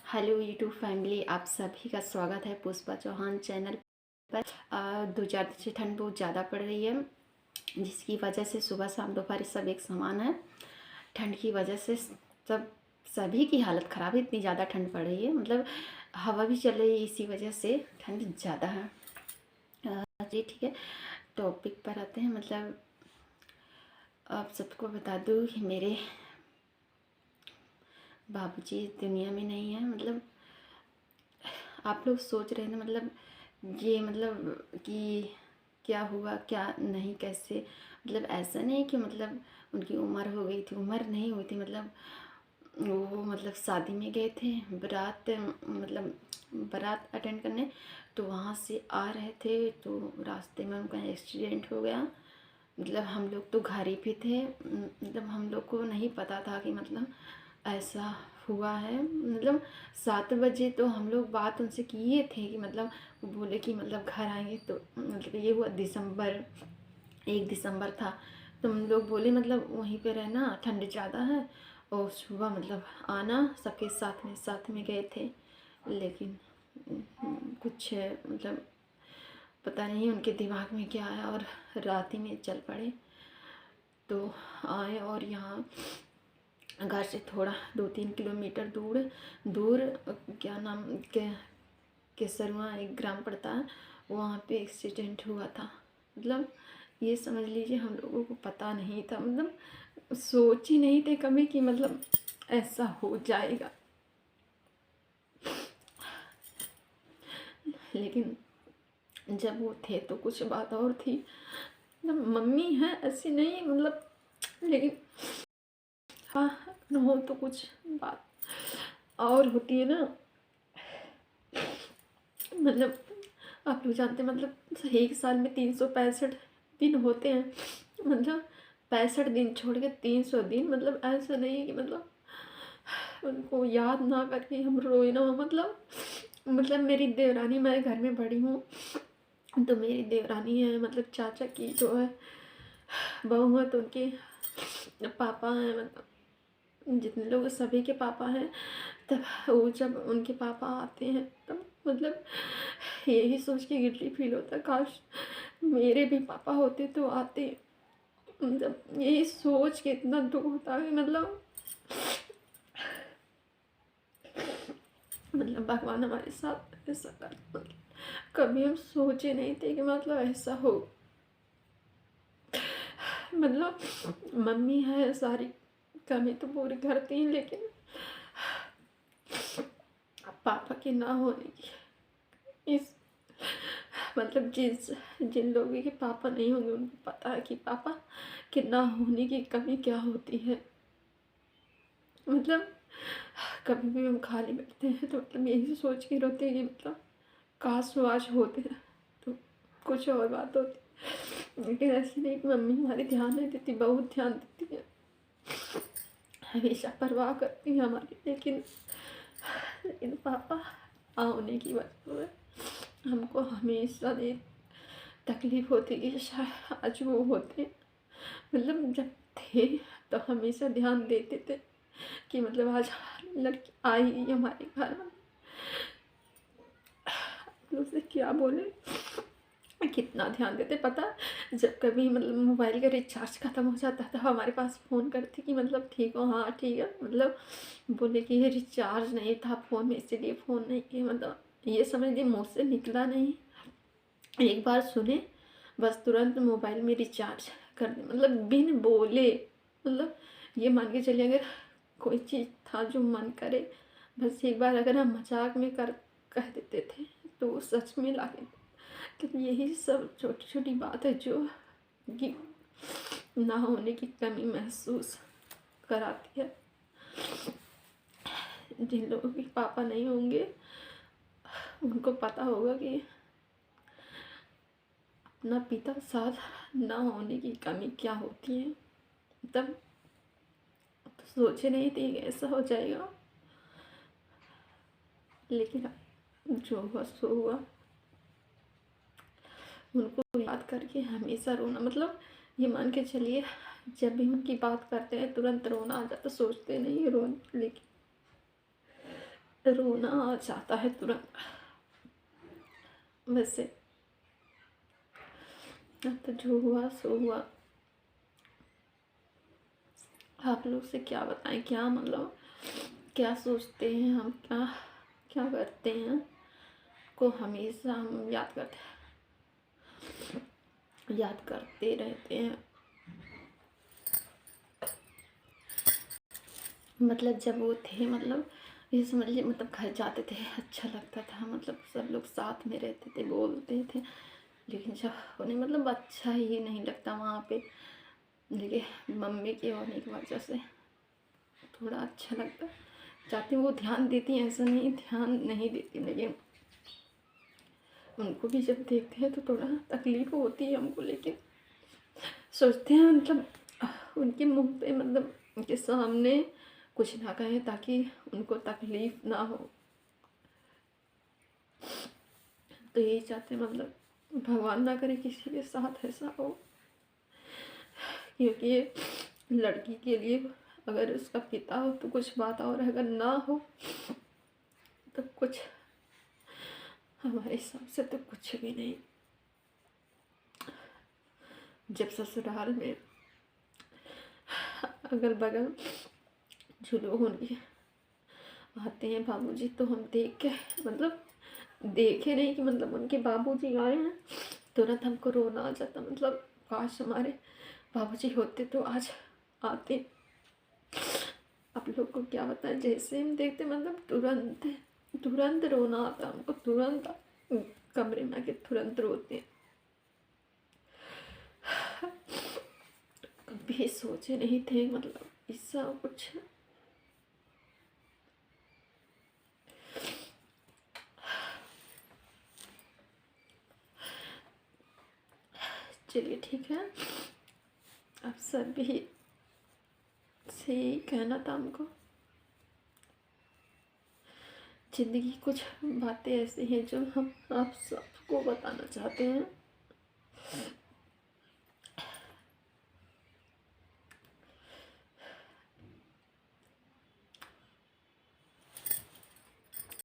Hello YouTube family, आप सभी का स्वागत है पुष्पा चौहान चैनल पर। 2-4 दिन से ठंड बहुत ज़्यादा पड़ रही है, जिसकी वजह से सुबह शाम दोपहर सब एक समान है। ठंड की वजह से सभी की हालत ख़राब है, इतनी ज़्यादा ठंड पड़ रही है। मतलब हवा भी चल रही है, इसी वजह से ठंड ज़्यादा है। जी ठीक है, टॉपिक पर आते हैं। मतलब आप सबको बता दूँ कि मेरे बाबूजी दुनिया में नहीं है। मतलब आप लोग सोच रहे थे ये कि क्या हुआ क्या नहीं, कैसे। मतलब ऐसा नहीं कि उनकी उम्र हो गई थी, उम्र नहीं हुई थी। वो शादी में गए थे, बारात अटेंड करने। तो वहाँ से आ रहे थे तो रास्ते में उनका एक्सीडेंट हो गया। हम लोग तो घर ही पे थे। हम लोग को नहीं पता था कि ऐसा हुआ है। 7 बजे तो हम लोग बात उनसे किए थे कि वो बोले कि घर आएंगे। तो ये हुआ दिसंबर, 1 दिसंबर था। तो हम लोग बोले वहीं पे रहना, ठंड ज़्यादा है, और सुबह आना। सबके साथ में गए थे। लेकिन कुछ पता नहीं उनके दिमाग में क्या आया और रात ही में चल पड़े। तो आए और यहाँ घर से थोड़ा 2-3 किलोमीटर दूर दूर क्या नाम के केसरुआ एक ग्राम पड़ता है, वहाँ पे एक्सीडेंट हुआ था। ये समझ लीजिए हम लोगों को पता नहीं था। सोच ही नहीं थे कभी कि ऐसा हो जाएगा। लेकिन जब वो थे तो कुछ बात और थी। मम्मी है ऐसी नहीं, लेकिन हाँ, हो तो कुछ बात और होती है ना। आप लोग जानते हैं एक साल में 365 दिन होते हैं। 65 दिन छोड़ के 300 दिन। ऐसा नहीं है कि उनको याद ना करके हम रोए ना। मेरी देवरानी, मैं घर में बड़ी हूँ तो मेरी देवरानी है, चाचा की जो है बहू है, तो उनके पापा हैं। जितने लोग सभी के पापा हैं। तब वो जब उनके पापा आते हैं तब यही सोच के गिल्टी फील होता है, काश मेरे भी पापा होते तो आते। यही सोच के इतना दुख होता है। भगवान हमारे साथ ऐसा कर। कभी हम सोचे नहीं थे कि ऐसा हो। मम्मी है, सारी कमी तो पूरी करती हैं, लेकिन पापा के ना होने की इस जिन लोगों के पापा नहीं होंगे उनको पता है कि पापा के ना होने की कमी क्या होती है। कभी भी हम खाली बैठते हैं तो यही सोच के रोते हैं कि काश वो आज होते हैं तो कुछ और बात होती। लेकिन ऐसे नहीं कि मम्मी हमारी ध्यान नहीं देती, बहुत ध्यान देती है, हमेशा परवाह करती है हमारी। लेकिन पापा होने की वजह से हमको हमेशा तकलीफ होती कि शायद आज वो होते। जब थे तो हमेशा ध्यान देते थे कि आज लड़की आई हमारे घर में। उसे क्या बोले, कितना ध्यान देते पता। जब कभी मोबाइल का रिचार्ज ख़त्म हो जाता था, हमारे पास फ़ोन करती कि ठीक हो, हाँ ठीक है। बोले कि ये रिचार्ज नहीं था फ़ोन में, इसीलिए फ़ोन नहीं किया। ये समझ ली मुँह से निकला नहीं, एक बार सुने बस तुरंत मोबाइल में रिचार्ज कर दे। बिन बोले। ये मान के चलिए अगर कोई चीज़ था जो मन करे, बस एक बार अगर हम मजाक में कह देते थे तो वो सच में लागे। तो यही सब छोटी छोटी बात है जो कि ना होने की कमी महसूस कराती है। जिन लोगों के पापा नहीं होंगे उनको पता होगा कि अपना पिता साथ ना होने की कमी क्या होती है। तब तो सोचे नहीं थे कि ऐसा हो जाएगा, लेकिन जो हुआ सो हुआ। उनको याद करके हमेशा रोना। ये मान के चलिए जब भी उनकी बात करते हैं तुरंत रोना आ जाता, सोचते नहीं रो। लेकिन रोना आ जाता है तुरंत। वैसे अब तो जो हुआ सो हुआ। आप लोग से क्या बताएं, क्या मतलब क्या सोचते हैं हम, क्या क्या करते हैं, को हमेशा हम याद करते रहते हैं। मतलब जब वो थे, मतलब ये समझ लीजिए, मतलब घर जाते थे अच्छा लगता था, मतलब सब लोग साथ में रहते थे, बोलते थे। लेकिन जब उन्हें मतलब अच्छा ही नहीं लगता वहाँ पे, लेकिन मम्मी के होने की वजह से थोड़ा अच्छा लगता। चाहती वो ध्यान देती, ऐसा नहीं ध्यान नहीं देती, लेकिन उनको भी जब देखते हैं तो थोड़ा तकलीफ होती है हमको। लेकिन सोचते हैं मतलब उनके मुंह पे, मतलब उनके सामने कुछ ना कहें ताकि उनको तकलीफ ना हो। तो यही चाहते हैं, मतलब भगवान ना करे किसी के साथ ऐसा हो, क्योंकि ये लड़की के लिए अगर उसका पिता हो तो कुछ बात, और अगर ना हो तो कुछ, हमारे हिसाब से तो कुछ भी नहीं। जब ससुराल में अगल बगल जो लोग उनके आते हैं बाबूजी, तो हम देख के मतलब देखे नहीं कि मतलब उनके बाबूजी आए हैं, तुरंत हमको रोना आ जाता। मतलब काश हमारे बाबूजी होते तो आज आते। आप लोग को क्या बताएं, जैसे हम देखते मतलब तुरंत तुरंत रोना आता हमको, तुरंत कमरे में आके तुरंत रोते हैं। कभी सोचे नहीं थे मतलब ऐसा कुछ। चलिए ठीक है, आप सभी से यही कहना था हमको। ज़िंदगी कुछ बातें ऐसी हैं जो हम आप सबको बताना चाहते हैं।